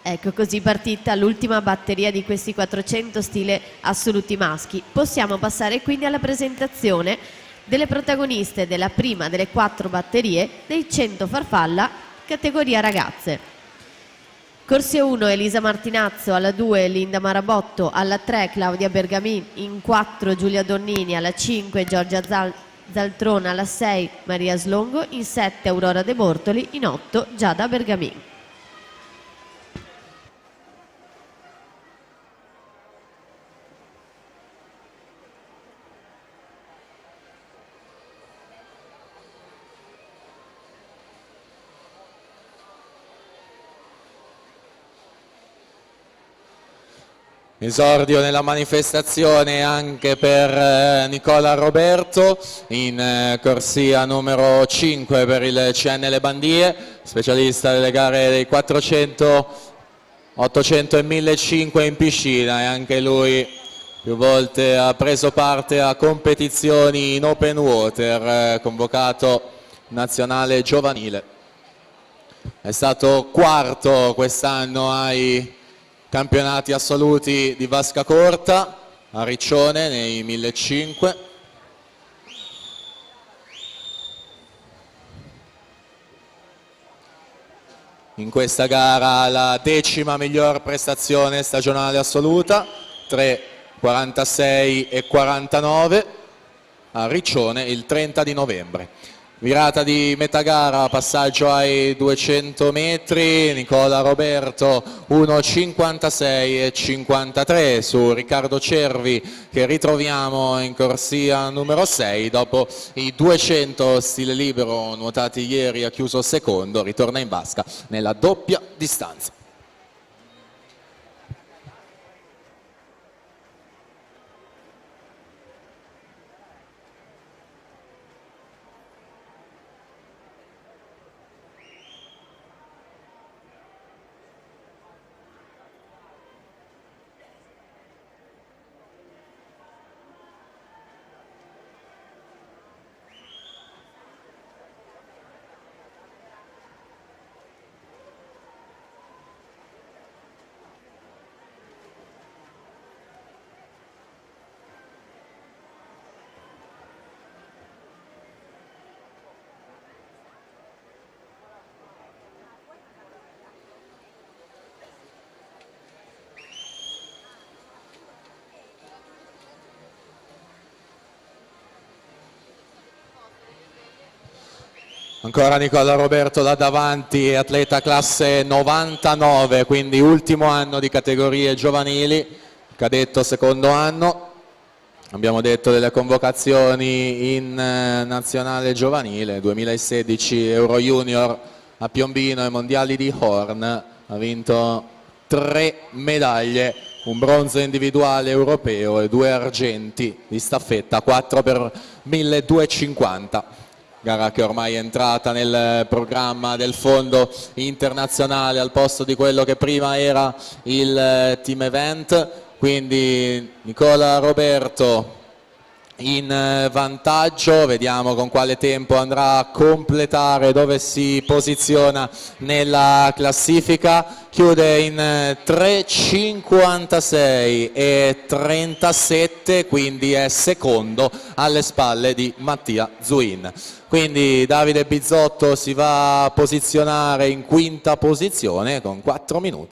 Ecco, così partita l'ultima batteria di questi 400 stile assoluti maschi. Possiamo passare quindi alla presentazione delle protagoniste della prima delle 4 batterie dei 100 farfalla categoria ragazze. Corsia 1 Elisa Martinazzo, alla 2 Linda Marabotto, alla 3 Claudia Bergamin, in 4 Giulia Donnini, alla 5 Giorgia Zaltrona, alla 6 Maria Slongo, in 7 Aurora De Bortoli, in 8 Giada Bergamin. Esordio nella manifestazione anche per Nicola Roberto in corsia numero 5 per il CN Le Bandie, specialista delle gare dei 400, 800 e 1500 in piscina, e anche lui più volte ha preso parte a competizioni in open water, convocato nazionale giovanile. È stato quarto quest'anno ai campionati assoluti di vasca corta a Riccione nei 1500. In questa gara la 10ª miglior prestazione stagionale assoluta, 3:46 e 49 a Riccione il 30 di novembre. Virata di metà gara, passaggio ai 200 metri, Nicola Roberto 1:56 e 53 su Riccardo Cervi, che ritroviamo in corsia numero 6, dopo i 200 stile libero nuotati ieri ha chiuso secondo, ritorna in vasca nella doppia distanza. Ancora Nicola Roberto là davanti, atleta classe 99, quindi ultimo anno di categorie giovanili, cadetto secondo anno. Abbiamo detto delle convocazioni in nazionale giovanile, 2016 Euro Junior a Piombino e mondiali di Horn, ha vinto 3 medaglie, un bronzo individuale europeo e 2 argenti di staffetta, 4 per 1250. Gara che ormai è entrata nel programma del fondo internazionale al posto di quello che prima era il team event, quindi Nicola Roberto in vantaggio, vediamo con quale tempo andrà a completare, dove si posiziona nella classifica, chiude in 3:56 e 37, quindi è secondo alle spalle di Mattia Zuin. Quindi Davide Bizzotto si va a posizionare in quinta posizione con 4 minuti